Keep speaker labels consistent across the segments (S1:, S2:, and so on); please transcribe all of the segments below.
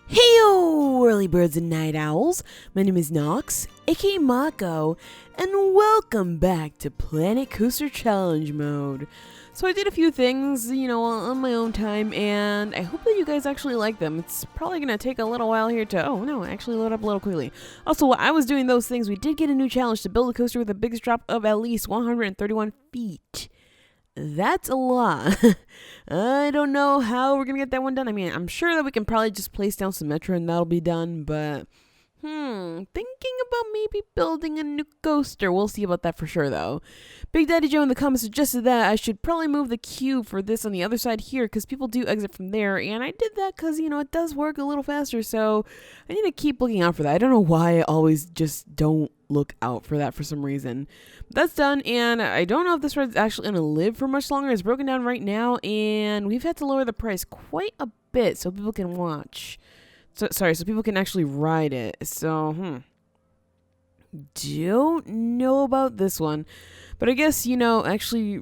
S1: Heyo, early birds and night owls. My name is Nox, aka Mako, and welcome back to Planet Coaster Challenge mode. So I did a few things, on my own time, and I hope that you guys actually like them. It's probably going to take a little while here to, actually load up a little quickly. Also, while I was doing those things, we did get a new challenge to build a coaster with the biggest drop of at least 131 feet. That's a lot. I don't know how we're going to get that one done. I mean, I'm sure that we can probably just place down Symmetra and that'll be done, but thinking about maybe building a new coaster. We'll see about that for sure, though. Big Daddy Joe in the comments suggested that I should probably move the cube for this on the other side here because people do exit from there, and I did that because, it does work a little faster, so I need to keep looking out for that. I don't know why I always just don't look out for that for some reason. But that's done, and I don't know if this ride's actually going to live for much longer. It's broken down right now, and we've had to lower the price quite a bit so people can watch. So people can actually ride it. So, don't know about this one. But I guess, actually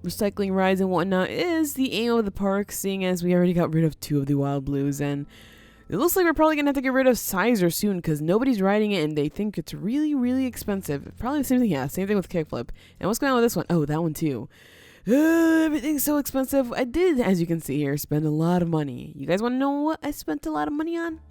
S1: recycling rides and whatnot is the aim of the park, seeing as we already got rid of 2 of the Wild Blues. And it looks like we're probably going to have to get rid of Sizer soon because nobody's riding it and they think it's really, really expensive. Probably the same thing, yeah. Same thing with Kickflip. And what's going on with this one? Oh, that one too. Everything's so expensive. I did, as you can see here, spend a lot of money. You guys want to know what I spent a lot of money on?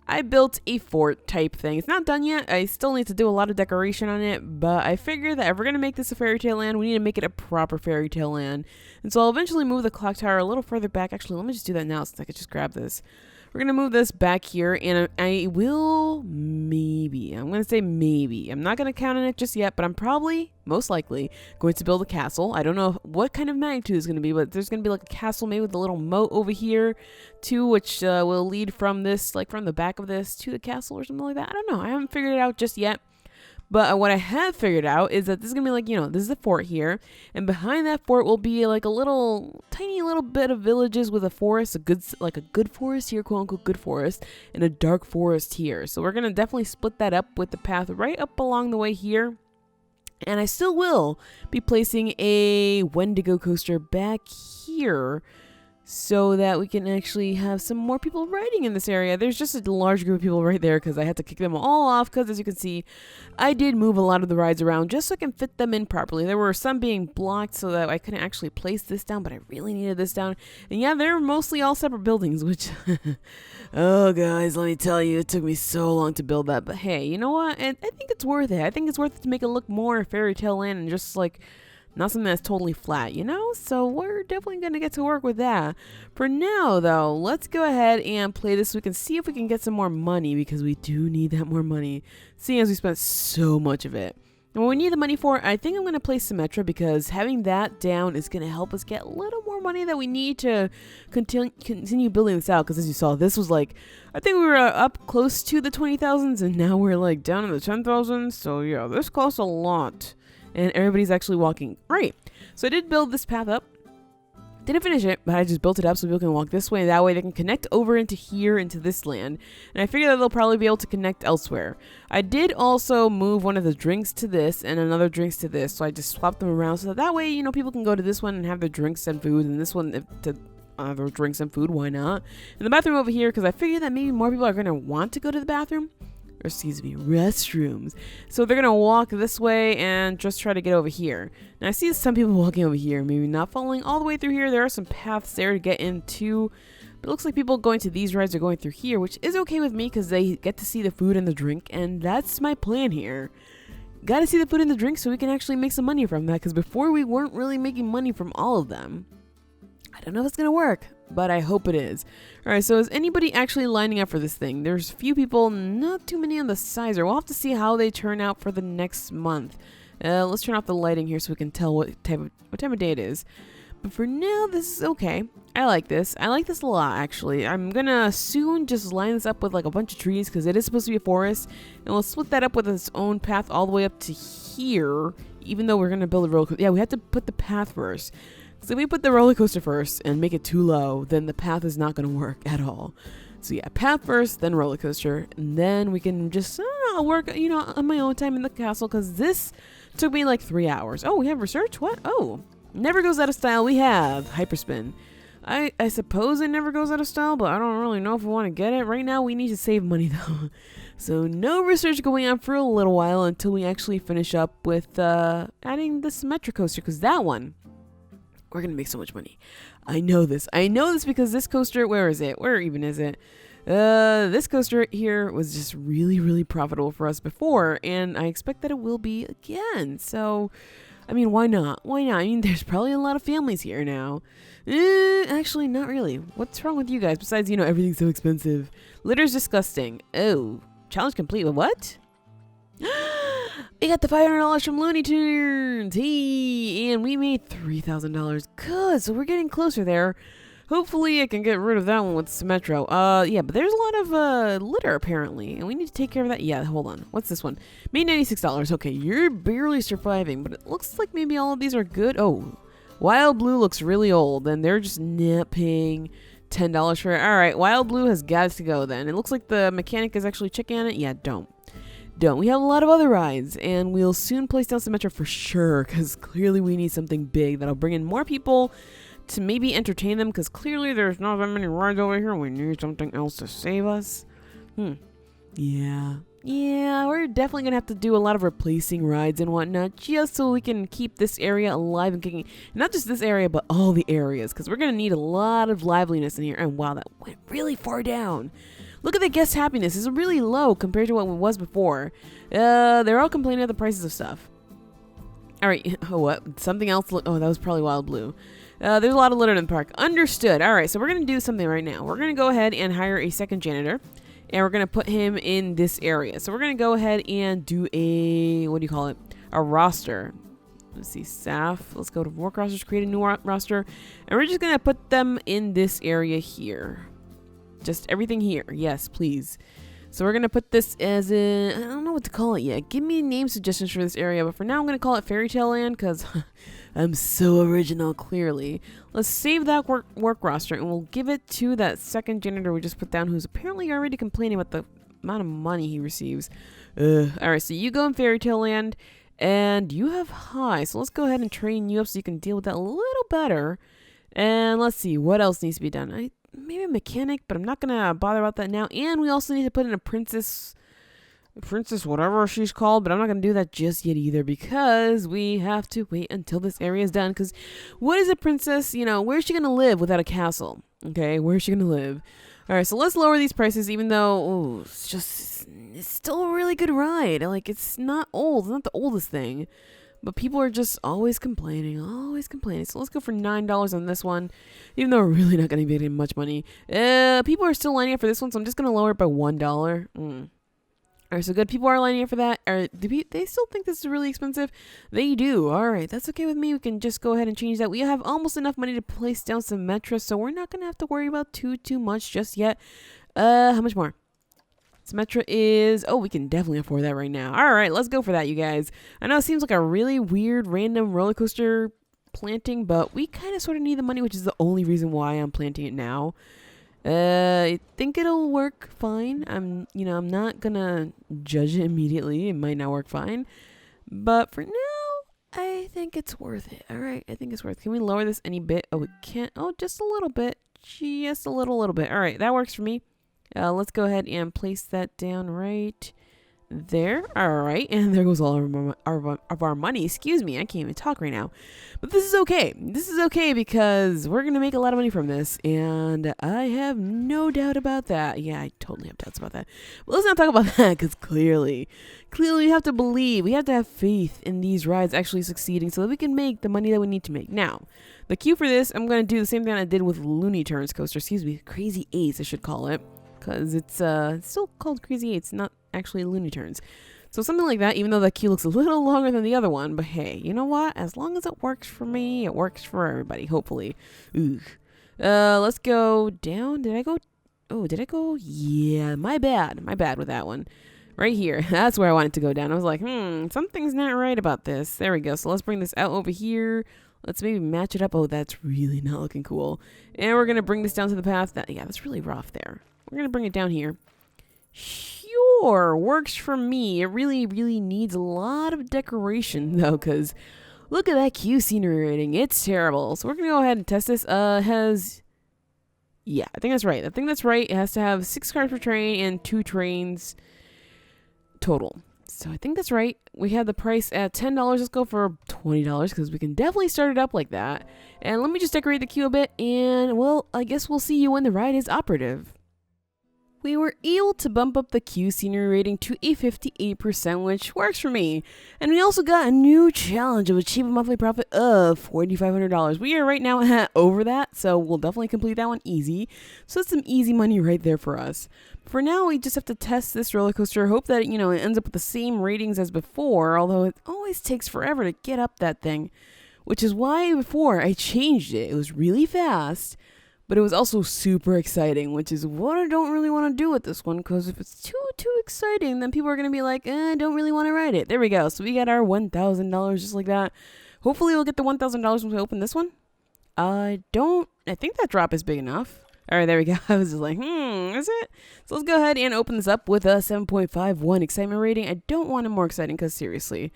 S1: I built a fort type thing. It's not done yet. I still need to do a lot of decoration on it, but I figure that if we're going to make this a fairy tale land, we need to make it a proper fairy tale land. And so I'll eventually move the clock tower a little further back. Actually, let me just do that now since I could just grab this. We're going to move this back here, and I will maybe, I'm going to say maybe. I'm not going to count on it just yet, but I'm probably, most likely, going to build a castle. I don't know what kind of magnitude it's going to be, but there's going to be like a castle maybe with a little moat over here, too, which will lead from this, like from the back of this to the castle or something like that. I don't know. I haven't figured it out just yet. But what I have figured out is that this is going to be like, this is the fort here. And behind that fort will be like a little, tiny little bit of villages with a forest, a good forest here, quote unquote good forest, and a dark forest here. So we're going to definitely split that up with the path right up along the way here. And I still will be placing a Wendigo coaster back here so that we can actually have some more people riding in this area. There's just a large group of people right there because I had to kick them all off because, as you can see, I did move a lot of the rides around just so I can fit them in properly. There were some being blocked so that I couldn't actually place this down, but I really needed this down. And yeah, they're mostly all separate buildings, which, oh guys, let me tell you, it took me so long to build that. But hey, you know what? I think it's worth it. I think it's worth it to make it look more fairy tale land and just like not something that's totally flat, So we're definitely going to get to work with that. For now, though, let's go ahead and play this so we can see if we can get some more money because we do need that more money, seeing as we spent so much of it. And what we need the money for, I think I'm going to play Symmetra because having that down is going to help us get a little more money that we need to continue building this out. Because as you saw, this was like, I think we were up close to the 20,000s and now we're like down in the 10,000s. So yeah, this costs a lot. And everybody's actually walking. Right. So I did build this path up. Didn't finish it, but I just built it up so people can walk this way. That way they can connect over into here, into this land. And I figure that they'll probably be able to connect elsewhere. I did also move one of the drinks to this and another drinks to this. So I just swapped them around so that way, people can go to this one and have their drinks and food. And this one to their drinks and food. Why not? And the bathroom over here, because I figured that maybe more people are going to want to go to the bathroom. Or excuse me, restrooms. So they're going to walk this way and just try to get over here. Now I see some people walking over here, maybe not following all the way through here. There are some paths there to get into. But it looks like people going to these rides are going through here, which is okay with me because they get to see the food and the drink. And that's my plan here. Got to see the food and the drink so we can actually make some money from that. Because before we weren't really making money from all of them. I don't know if it's going to work, but I hope it is. Alright, so is anybody actually lining up for this thing? There's a few people, not too many on the Sizer. We'll have to see how they turn out for the next month. Let's turn off the lighting here so we can tell what time of day it is. But for now, this is okay. I like this. I like this a lot, actually. I'm going to soon just line this up with like a bunch of trees because it is supposed to be a forest. And we'll split that up with its own path all the way up to here, even though we're going to build a roller coaster. Yeah, we have to put the path first. So if we put the roller coaster first and make it too low, then the path is not going to work at all. So yeah, path first, then roller coaster, and then we can just work, on my own time in the castle because this took me like 3 hours. Oh, we have research? What? Oh, never goes out of style. We have hyperspin. I suppose it never goes out of style, but I don't really know if we want to get it. Right now, we need to save money, though. So no research going on for a little while until we actually finish up with adding the Symmetra coaster, because that one, we're going to make so much money. I know this. I know this because this coaster, where is it? Where even is it? This coaster here was just really, really profitable for us before, and I expect that it will be again. So, I mean, why not? Why not? I mean, there's probably a lot of families here now. Actually, not really. What's wrong with you guys? Besides, everything's so expensive. Litter's disgusting. Oh, challenge complete. What? We got the $500 from Looney Tunes. Hey, and we made $3,000. Good. So we're getting closer there. Hopefully, I can get rid of that one with Symmetro. Yeah, but there's a lot of litter apparently, and we need to take care of that. Yeah, hold on. What's this one? Made $96. Okay, you're barely surviving, but it looks like maybe all of these are good. Oh, Wild Blue looks really old, and they're just not paying $10 for it. All right, Wild Blue has got to go then. It looks like the mechanic is actually checking on it. Yeah, don't. We have a lot of other rides, and we'll soon place down Symmetra for sure, because clearly we need something big that'll bring in more people to maybe entertain them, because clearly there's not that many rides over here. We need something else to save us. Yeah, we're definitely gonna have to do a lot of replacing rides and whatnot, just so we can keep this area alive and kicking. Not just this area, but all the areas, because we're gonna need a lot of liveliness in here. And wow, that went really far down. Look at the guest happiness. It's really low compared to what it was before. They're all complaining about the prices of stuff. All right. Oh, what? Something else? Oh, that was probably Wild Blue. There's a lot of litter in the park. Understood. All right. So we're going to do something right now. We're going to go ahead and hire a second janitor. And we're going to put him in this area. So we're going to go ahead and do a, what do you call it? A roster. Let's see, staff. Let's go to work rosters, create a new roster. And we're just going to put them in this area here. Just everything here. Yes, please. So we're going to put this as a, I don't know what to call it yet. Give me name suggestions for this area. But for now, I'm going to call it Fairy Tale Land because I'm so original, clearly. Let's save that work roster and we'll give it to that second janitor we just put down, who's apparently already complaining about the amount of money he receives. Alright, so you go in Fairy Tale Land and you have high. So let's go ahead and train you up so you can deal with that a little better. And let's see, what else needs to be done? Maybe a mechanic, but I'm not gonna bother about that now. And we also need to put in a princess, whatever she's called, but I'm not gonna do that just yet either because we have to wait until this area is done. Because what is a princess? Where's she gonna live without a castle? Okay, where's she gonna live? All right, so let's lower these prices, even though it's still a really good ride. Like, it's not old, it's not the oldest thing. But people are just always complaining. So let's go for $9 on this one, even though we're really not going to be getting much money. People are still lining up for this one, so I'm just going to lower it by $1. All right, so good. People are lining up for that. Do they still think this is really expensive? They do. All right, that's okay with me. We can just go ahead and change that. We have almost enough money to place down Symmetra, so we're not going to have to worry about too much just yet. How much more? Symmetra is, we can definitely afford that right now. All right, let's go for that, you guys. I know it seems like a really weird, random roller coaster planting, but we kind of sort of need the money, which is the only reason why I'm planting it now. I think it'll work fine. I'm not gonna judge it immediately. It might not work fine, but for now, I think it's worth it. All right, I think it's worth it. Can we lower this any bit? Oh, we can't. Oh, just a little bit. Just a little bit. All right, that works for me. Let's go ahead and place that down right there. All right, and there goes all of our money. Excuse me, I can't even talk right now. But this is okay. This is okay because we're going to make a lot of money from this, and I have no doubt about that. Yeah, I totally have doubts about that. But let's not talk about that because clearly we have to believe. We have to have faith in these rides actually succeeding so that we can make the money that we need to make. Now, the cue for this, I'm going to do the same thing I did with Looney Tunes coaster. Excuse me, Crazy Eights, I should call it. Because it's still called Crazy Eights, not actually Looney Tunes. So something like that, even though that queue looks a little longer than the other one. But hey, you know what? As long as it works for me, it works for everybody, hopefully. Let's go down. Did I go? Oh, did I go? Yeah, my bad with that one. Right here. That's where I wanted to go down. I was like, something's not right about this. There we go. So let's bring this out over here. Let's maybe match it up. Oh, that's really not looking cool. And we're going to bring this down to the path. That's really rough there. We're going to bring it down here. Sure, works for me. It really, really needs a lot of decoration, though, because look at that queue scenery rating. It's terrible. So we're going to go ahead and test this. Has Yeah, I think that's right. I think that's right. It has to have 6 cars per train and 2 trains total. So I think that's right. We had the price at $10. Let's go for $20 because we can definitely start it up like that. And let me just decorate the queue a bit. And, well, I guess we'll see you when the ride is operative. We were able to bump up the queue scenery rating to a 58%, which works for me. And we also got a new challenge of achieve a monthly profit of $4,500. We are right now at over that, so we'll definitely complete that one easy. So that's some easy money right there for us. For now, we just have to test this roller coaster, hope that, it ends up with the same ratings as before, although it always takes forever to get up that thing. Which is why before I changed it. It was really fast. But it was also super exciting, which is what I don't really want to do with this one, because if it's too exciting, then people are going to be like, I don't really want to ride it. There we go. So we got our $1,000 just like that. Hopefully we'll get the $1,000 when we open this one. I think that drop is big enough. All right, there we go. I was just like, is it? So let's go ahead and open this up with a 7.51 excitement rating. I don't want it more exciting because seriously,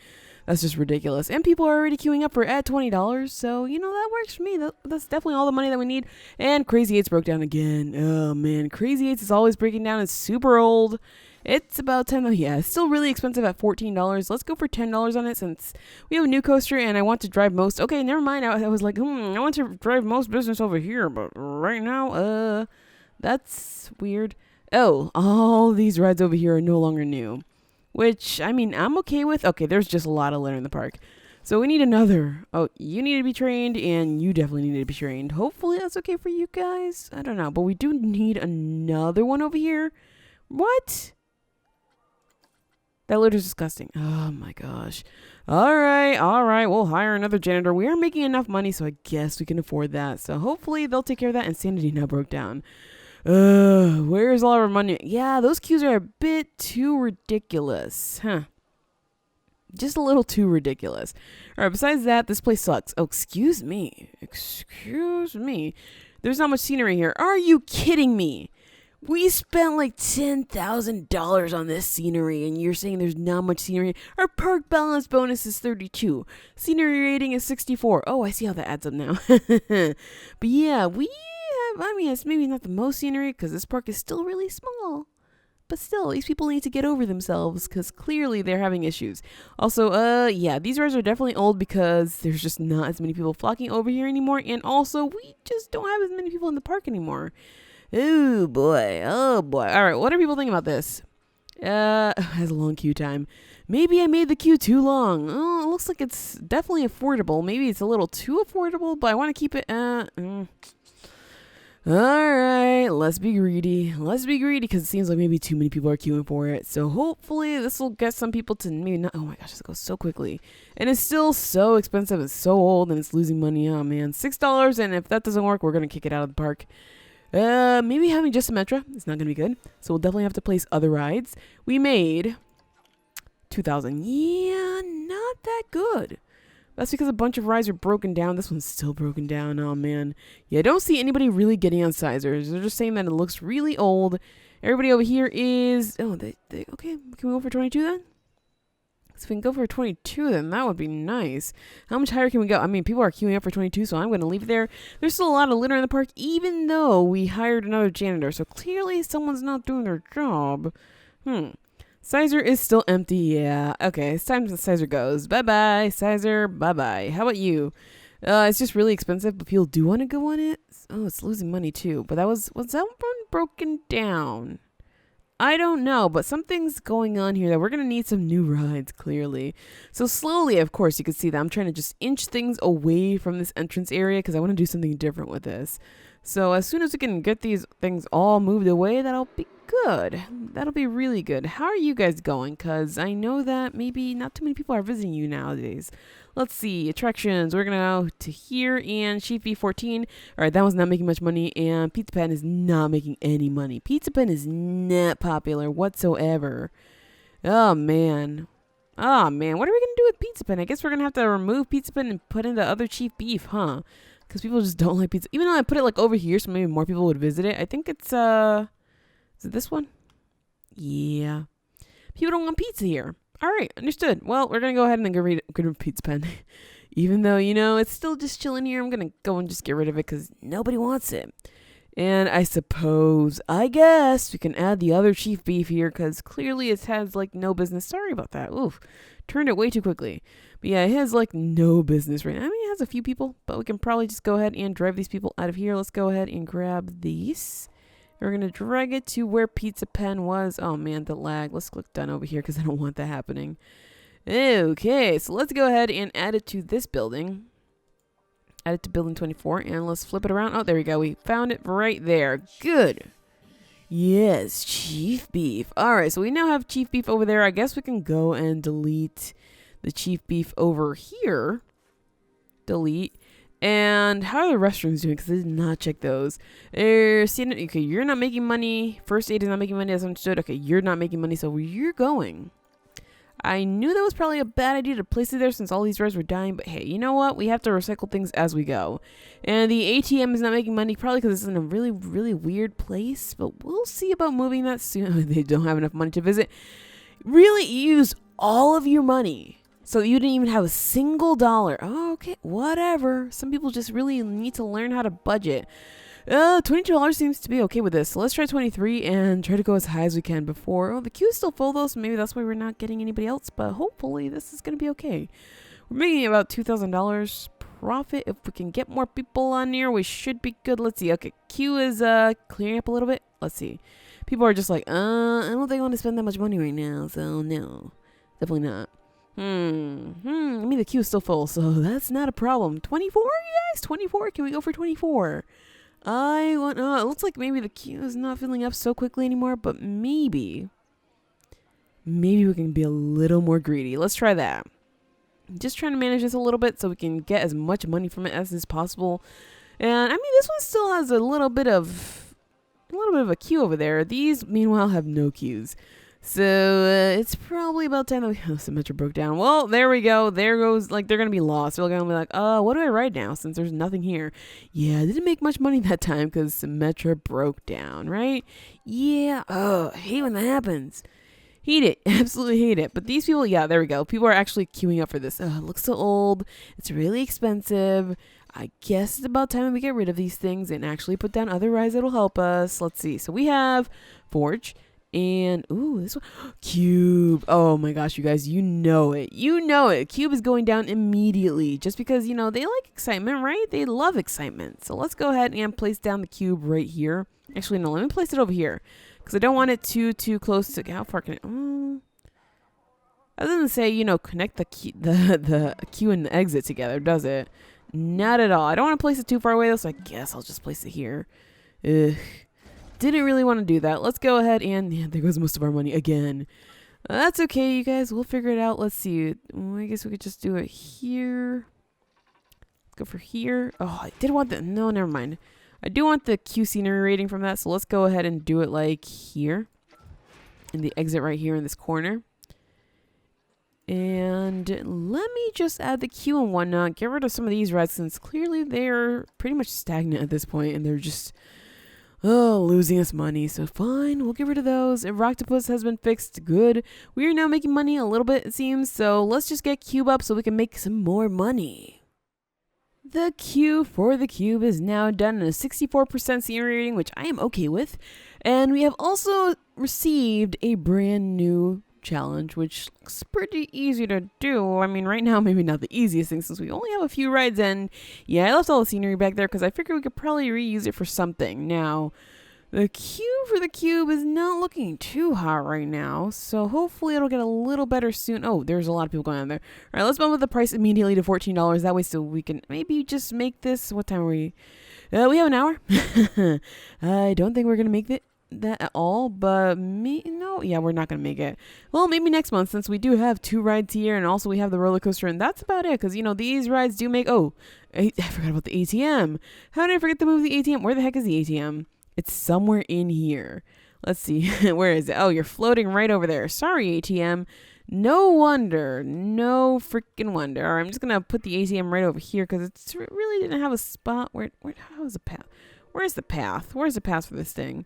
S1: that's just ridiculous. And people are already queuing up for at $20. So, that works for me. That's definitely all the money that we need. And Crazy 8's broke down again. Oh, man. Crazy 8's is always breaking down. It's super old. It's about $10. Yeah, it's still really expensive at $14. Let's go for $10 on it since we have a new coaster and I want to drive most. Okay, never mind. I was like, I want to drive most business over here. But right now, that's weird. Oh, all these rides over here are no longer new. Which, I'm okay with. Okay, there's just a lot of litter in the park. So we need another. Oh, you need to be trained, and you definitely need to be trained. Hopefully that's okay for you guys. I don't know. But we do need another one over here. What? That litter's disgusting. Oh, my gosh. All right. We'll hire another janitor. We are making enough money, so I guess we can afford that. So hopefully they'll take care of that. And Sanity now broke down. Where's all our money? Yeah, those queues are a bit too ridiculous. Huh. Just a little too ridiculous. Alright, besides that, this place sucks. Oh, excuse me. There's not much scenery here. Are you kidding me? We spent like $10,000 on this scenery, and you're saying there's not much scenery? Our park balance bonus is 32. Scenery rating is 64. Oh, I see how that adds up now. But yeah, it's maybe not the most scenery because this park is still really small. But still, these people need to get over themselves because clearly they're having issues. Also, yeah, these rides are definitely old because there's just not as many people flocking over here anymore. And also, we just don't have as many people in the park anymore. Oh, boy. All right, what are people thinking about this? It has a long queue time. Maybe I made the queue too long. Oh, it looks like it's definitely affordable. Maybe it's a little too affordable, but I want to keep it, Alright, let's be greedy. Because it seems like maybe too many people are queuing for it. So hopefully this will get some people to maybe not. Oh my gosh, this goes so quickly. And it's still so expensive. It's so old and it's losing money. Oh man, $6. And if that doesn't work, we're going to kick it out of the park. Maybe having just a Metra is not going to be good. So we'll definitely have to place other rides. We made 2,000. Yeah, not that good. That's because a bunch of rides are broken down. This one's still broken down. Oh, man. Yeah, I don't see anybody really getting on Sizers. They're just saying that it looks really old. Everybody over here is... Oh, okay. Can we go for 22 then? So if we can go for 22, then that would be nice. How much higher can we go? People are queuing up for 22, so I'm going to leave it there. There's still a lot of litter in the park, even though we hired another janitor. So clearly someone's not doing their job. Sizer is still empty, yeah. Okay, it's time the Sizer goes. Bye-bye, Sizer, bye-bye. How about you? It's just really expensive, but people do want to go on it. Oh, it's losing money too. But was that one broken down? I don't know, but something's going on here that we're going to need some new rides, clearly. So slowly, of course, you can see that I'm trying to just inch things away from this entrance area because I want to do something different with this. So as soon as we can get these things all moved away, that'll be good. That'll be really good. How are you guys going? Because I know that maybe not too many people are visiting you nowadays. Let's see. Attractions. We're going to go to here and Sheep V14. All right, that one's not making much money. And Pizza Pen is not making any money. Pizza Pen is not popular whatsoever. Oh, man. What are we going to do with Pizza Pen? I guess we're going to have to remove Pizza Pen and put in the other Chief Beef, huh? Because people just don't like pizza. Even though I put it like over here so maybe more people would visit it. I think it's, is it this one? Yeah. People don't want pizza here. All right, understood. Well, we're going to go ahead and get rid of Pizza Pen. Even though, it's still just chilling here. I'm going to go and just get rid of it because nobody wants it. And I guess we can add the other chief beef here because clearly it has like no business. Sorry about that. Oof. Turned it way too quickly. But yeah, it has like no business right now. I mean, it has a few people, but we can probably just go ahead and drive these people out of here. Let's go ahead and grab these. We're going to drag it to where Pizza Pen was. Oh man, the lag. Let's click done over here because I don't want that happening. Okay, so let's go ahead and add it to this building. Add it to building 24 and let's flip it around. Oh, there we go. We found it right there. Good. Yes, chief beef. All right, so we now have chief beef over there. I guess we can go and delete the chief beef over here. Delete. And how are the restrooms doing? Because I did not check those. Okay, you're not making money. First aid is not making money, as understood. Okay, you're not making money, so where you're going. I knew that was probably a bad idea to place it there since all these reds were dying, but hey, you know what? We have to recycle things as we go. And the ATM is not making money, probably because it's in a really, really weird place, but we'll see about moving that soon. They don't have enough money to visit. Really use all of your money. So you didn't even have a single dollar. Oh, okay, whatever. Some people just really need to learn how to budget. $22 seems to be okay with this. So let's try 23 and try to go as high as we can before. Oh, the queue is still full though, so maybe that's why we're not getting anybody else. But hopefully this is going to be okay. We're making about $2,000 profit. If we can get more people on here, we should be good. Let's see. Okay, queue is clearing up a little bit. Let's see. People are just like, I don't think I want to spend that much money right now. So no, definitely not. I mean, the queue is still full, so that's not a problem. 24, guys? 24? Can we go for 24? It looks like maybe the queue is not filling up so quickly anymore, but maybe we can be a little more greedy. Let's try that. Just trying to manage this a little bit so we can get as much money from it as is possible. And I mean, this one still has a little bit of a queue over there. These, meanwhile, have no queues. So it's probably about time that Symmetra broke down. Well, there we go. There goes, like, they're going to be lost. They're going to be like, what do I write now since there's nothing here? Yeah, I didn't make much money that time because Symmetra broke down, right? Yeah. Oh, I hate when that happens. Hate it. Absolutely hate it. But these people, yeah, there we go. People are actually queuing up for this. It looks so old. It's really expensive. I guess it's about time we get rid of these things and actually put down other rides that'll help us. Let's see. So we have Forge. And, ooh, this one, Cube. Oh my gosh, you guys, you know it. You know it. Cube is going down immediately just because, you know, they like excitement, right? They love excitement. So let's go ahead and place down the cube right here. Actually, no, let me place it over here because I don't want it too close to, how far can it, that doesn't say, you know, connect the queue and the exit together, does it? Not at all. I don't want to place it too far away, though, so I guess I'll just place it here. Ugh. Didn't really want to do that. Let's go ahead and, yeah, there goes most of our money again. That's okay, you guys. We'll figure it out. Let's see. I guess we could just do it here. Let's go for here. Oh, I did want the, no, never mind. I do want the Q scenery rating from that, so let's go ahead and do it like here. In the exit right here in this corner. And let me just add the queue and whatnot. Get rid of some of these rides since clearly they're pretty much stagnant at this point and they're just... losing us money. So fine, we'll get rid of those. Rocktopus has been fixed. Good. We are now making money a little bit, it seems. So let's just get Cube up so we can make some more money. The queue for the Cube is now done in a 64% scenery rating, which I am okay with. And we have also received a brand new challenge, which looks pretty easy to do. I mean, right now, maybe not the easiest thing since we only have a few rides, and yeah, I left all the scenery back there because I figured we could probably reuse it for something. Now, the queue for the cube is not looking too hot right now, so hopefully it'll get a little better soon. Oh, there's a lot of people going on there. All right, let's bump up the price immediately to $14. That way so we can maybe just make this, what time are we? We have an hour. I don't think we're going to make that at all, but yeah, we're not gonna make it. Well, maybe next month since we do have 2 rides here and also we have the roller coaster, and that's about it because you know these rides do make I forgot about the ATM. How did I forget to move the ATM? Where the heck is the ATM? It's somewhere in here. Let's see. Where is it? Oh, you're floating right over there. Sorry, ATM. No wonder. No freaking wonder. All right, I'm just gonna put the ATM right over here because it really didn't have a spot where how is the path? Where's the path? Where's the path for this thing?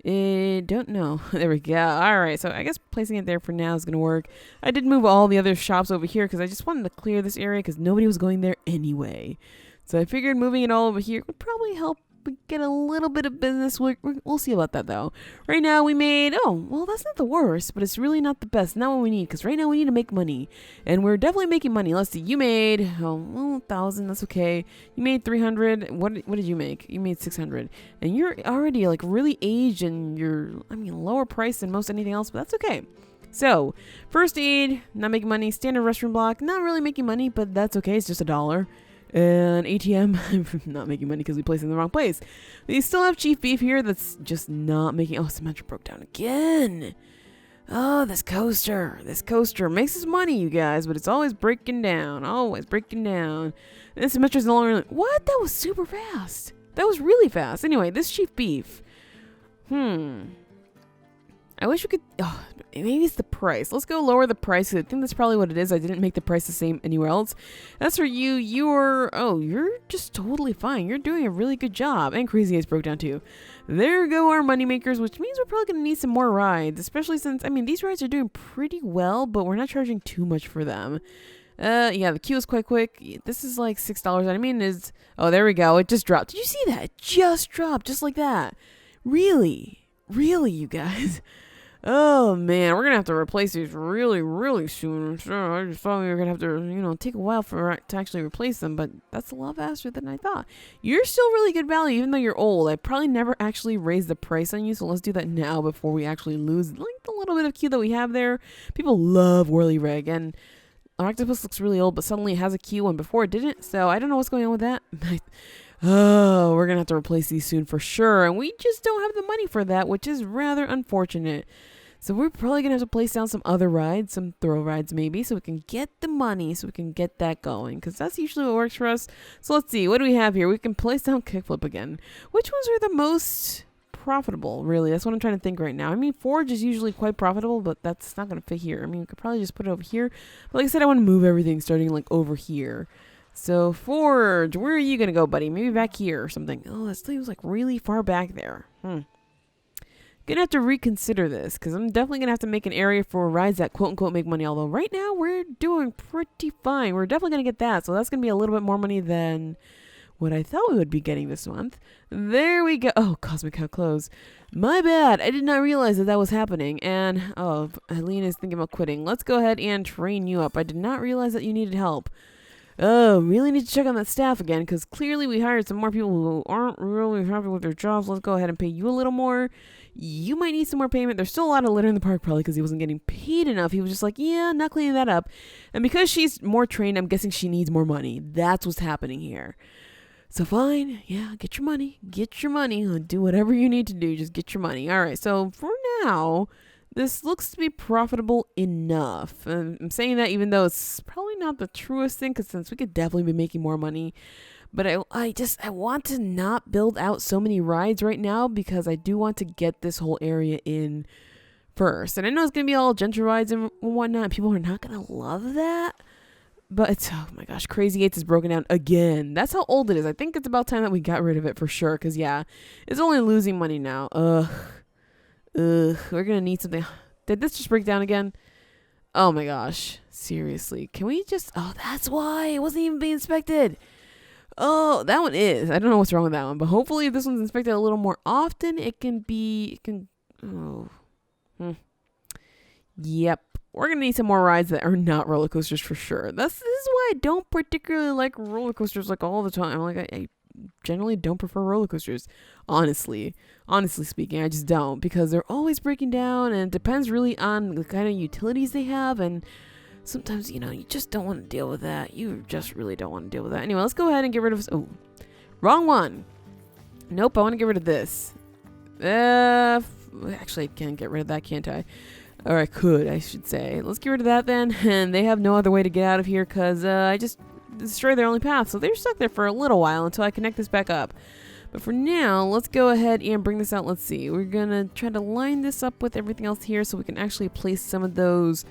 S1: Don't know. There we go. All right, so I guess placing it there for now is going to work. I did move all the other shops over here because I just wanted to clear this area because nobody was going there anyway. So I figured moving it all over here would probably help we get a little bit of business. We'll see about that, though. Right now, we made... Oh, well, that's not the worst, but it's really not the best. Not what we need, because right now we need to make money. And we're definitely making money. Let's see. You made... Oh, well, 1,000. That's okay. You made 300. What did you make? You made 600. And you're already, like, really aged, and you're, I mean, lower price than most anything else, but that's okay. So, first aid, not making money. Standard restroom block, not really making money, but that's okay. It's just $1. And ATM, not making money because we placed it in the wrong place. We still have Chief Beef here that's just not making... Oh, Symmetra broke down again. Oh, this coaster. This coaster makes us money, you guys, but it's always breaking down. Always breaking down. And Symmetra's no longer... What? That was super fast. That was really fast. Anyway, this Chief Beef. I wish we could... Oh, maybe it's the price. Let's go lower the price. I think that's probably what it is. I didn't make the price the same anywhere else. As for you, you're... Oh, you're just totally fine. You're doing a really good job. And Crazy Eights broke down too. There go our money makers, which means we're probably going to need some more rides. Especially since, I mean, these rides are doing pretty well, but we're not charging too much for them. Yeah, the queue is quite quick. This is like $6. I mean, is... Oh, there we go. It just dropped. Did you see that? It just dropped, just like that. Really? Really, you guys? Oh, man, we're going to have to replace these really, really soon. So I just thought we were going to have to, you know, take a while to actually replace them, but that's a lot faster than I thought. You're still really good value, even though you're old. I probably never actually raised the price on you, so let's do that now before we actually lose, like, the little bit of queue that we have there. People love Whirly-Rig, and our octopus looks really old, but suddenly it has a queue, and before it didn't, so I don't know what's going on with that. Oh, we're going to have to replace these soon for sure, and we just don't have the money for that, which is rather unfortunate. So we're probably going to have to place down some other rides, some thrill rides maybe, so we can get the money, so we can get that going, because that's usually what works for us. So let's see, what do we have here? We can place down Kickflip again. Which ones are the most profitable, really? That's what I'm trying to think right now. I mean, Forge is usually quite profitable, but that's not going to fit here. I mean, we could probably just put it over here. But like I said, I want to move everything starting like over here. So Forge, where are you going to go, buddy? Maybe back here or something. Oh, that seems like really far back there. Gonna have to reconsider this, because I'm definitely gonna have to make an area for rides that quote-unquote make money, although right now we're doing pretty fine. We're definitely gonna get that, so that's gonna be a little bit more money than what I thought we would be getting this month. There we go. Oh, Cosmic Cow Clothes. My bad. I did not realize that was happening, and oh, Eileen is thinking about quitting. Let's go ahead and train you up. I did not realize that you needed help. Oh, really need to check on that staff again, because clearly we hired some more people who aren't really happy with their jobs. Let's go ahead and pay you a little more. You might need some more payment. There's still a lot of litter in the park, probably because he wasn't getting paid enough. He was just like, yeah, not cleaning that up. And because she's more trained, I'm guessing she needs more money. That's what's happening here. So fine, yeah, get your money. Get your money. Do whatever you need to do. Just get your money. All right, so for now, this looks to be profitable enough. And I'm saying that even though it's probably not the truest thing, because since we could definitely be making more money. But I want to not build out so many rides right now, because I do want to get this whole area in first. And I know it's going to be all gentle rides and whatnot. People are not going to love that. But it's, oh my gosh, Crazy Eights is broken down again. That's how old it is. I think it's about time that we got rid of it for sure. Because, yeah, it's only losing money now. We're going to need something. Did this just break down again? Oh my gosh. Seriously. Can we just... Oh, that's why. It wasn't even being inspected. Oh, that one is. I don't know what's wrong with that one. But hopefully if this one's inspected a little more often, it can be... Yep. We're going to need some more rides that are not roller coasters for sure. This is why I don't particularly like roller coasters like all the time. Like I generally don't prefer roller coasters. Honestly speaking, I just don't, because they're always breaking down, and it depends really on the kind of utilities they have, and sometimes, you know, you just don't want to deal with that. You just really don't want to deal with that. Anyway, let's go ahead and get rid of... Oh, wrong one. Nope, I want to get rid of this. Actually, I can't get rid of that, can't I? Or I could, I should say. Let's get rid of that then. And they have no other way to get out of here, because I just destroyed their only path. So they're stuck there for a little while until I connect this back up. But for now, let's go ahead and bring this out. Let's see. We're going to try to line this up with everything else here so we can actually place some of those...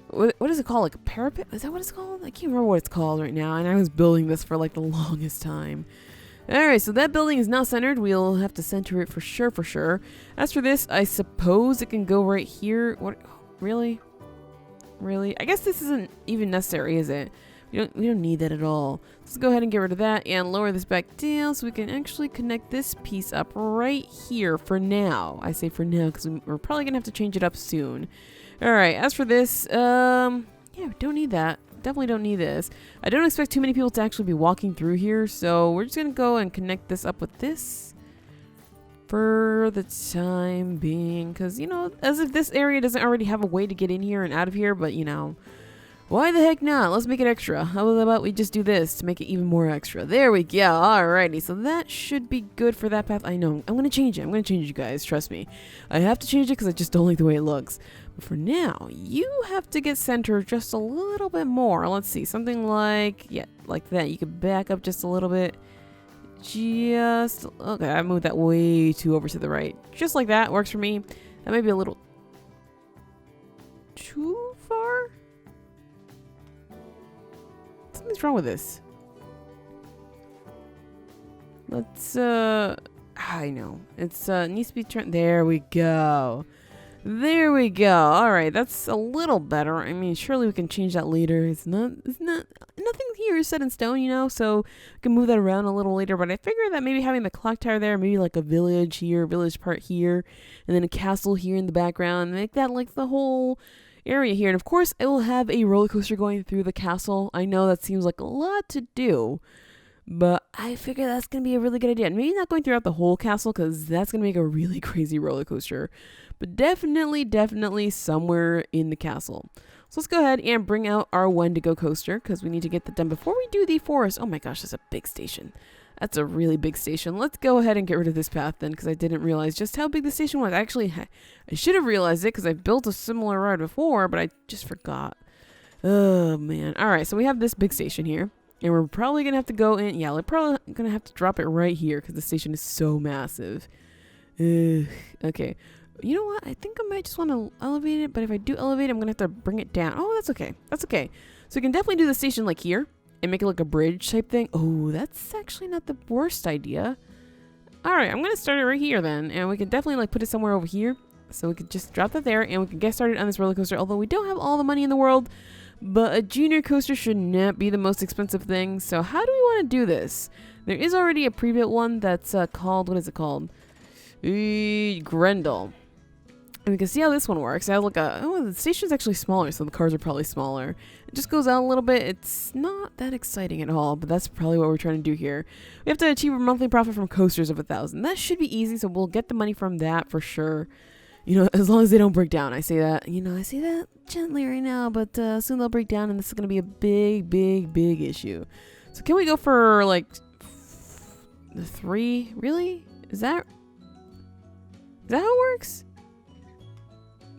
S1: What is it called? Like a parapet? Is that what it's called? I can't remember what it's called right now. And I was building this for like the longest time. Alright, so that building is now centered. We'll have to center it for sure. As for this, I suppose it can go right here. What? Really? Really? I guess this isn't even necessary, is it? We don't need that at all. Let's go ahead and get rid of that and lower this back down so we can actually connect this piece up right here for now. I say for now because we're probably gonna have to change it up soon. All right, as for this, yeah, don't need that. Definitely don't need this. I don't expect too many people to actually be walking through here, so we're just gonna go and connect this up with this for the time being, because, you know, as if this area doesn't already have a way to get in here and out of here, but, you know, why the heck not? Let's make it extra. How about we just do this to make it even more extra? There we go. Alrighty, so that should be good for that path. I know. I'm gonna change it. I'm gonna change it, you guys. Trust me. I have to change it because I just don't like the way it looks. But for now, you have to get centered just a little bit more. Let's see. Something like, yeah, like that. You could back up just a little bit. Just, okay, I moved that way too over to the right. Just like that. Works for me. That may be a little too far. Something's wrong with this. Let's, I know. It's, needs to be turned. There we go. There we go. Alright, that's a little better. I mean, surely we can change that later. It's not, nothing here is set in stone, you know, so we can move that around a little later. But I figure that maybe having the clock tower there, maybe like a village here, village part here, and then a castle here in the background, make that like the whole area here. And of course, I will have a roller coaster going through the castle. I know that seems like a lot to do, but I figure that's going to be a really good idea. And maybe not going throughout the whole castle, because that's going to make a really crazy roller coaster. But definitely somewhere in the castle. So let's go ahead and bring out our Wendigo coaster, because we need to get that done before we do the forest. Oh my gosh, that's a big station. That's a really big station. Let's go ahead and get rid of this path then, because I didn't realize just how big the station was. Actually, I should have realized it because I built a similar ride before, but I just forgot. Oh man. Alright, so we have this big station here. And we're probably going to have to go in. Yeah, we're probably going to have to drop it right here because the station is so massive. Okay. You know what? I think I might just want to elevate it. But if I do elevate it, I'm going to have to bring it down. Oh, that's okay. That's okay. So we can definitely do the station like here and make it like a bridge type thing. Oh, that's actually not the worst idea. All right, I'm going to start it right here then. And we can definitely like put it somewhere over here. So we could just drop that there and we can get started on this roller coaster. Although we don't have all the money in the world. But a junior coaster should not be the most expensive thing. So how do we want to do this? There is already a pre-built one that's called, what is it called? Grendel. And we can see how this one works. I have like the station's actually smaller, so the cars are probably smaller. It just goes out a little bit. It's not that exciting at all, but that's probably what we're trying to do here. We have to achieve a monthly profit from coasters of 1,000. That should be easy, so we'll get the money from that for sure. You know, as long as they don't break down. I say that, you know, I say that gently right now, but soon they'll break down and this is going to be a big issue. So can we go for like 3? Really? Is that how it works?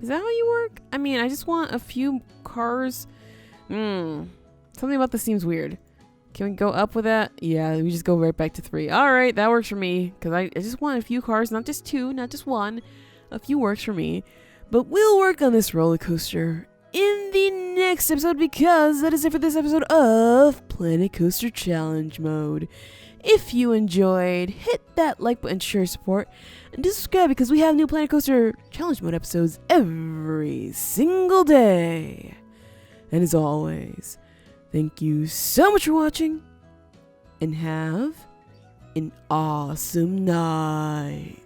S1: Is that how you work? I mean, I just want a few cars. Something about this seems weird. Can we go up with that? Yeah, we just go right back to 3. All right, that works for me because I just want a few cars, not just 2, not just 1. A few works for me, but we'll work on this roller coaster in the next episode because that is it for this episode of Planet Coaster Challenge Mode. If you enjoyed, hit that like button, share support, and subscribe because we have new Planet Coaster Challenge Mode episodes every single day. And as always, thank you so much for watching and have an awesome night.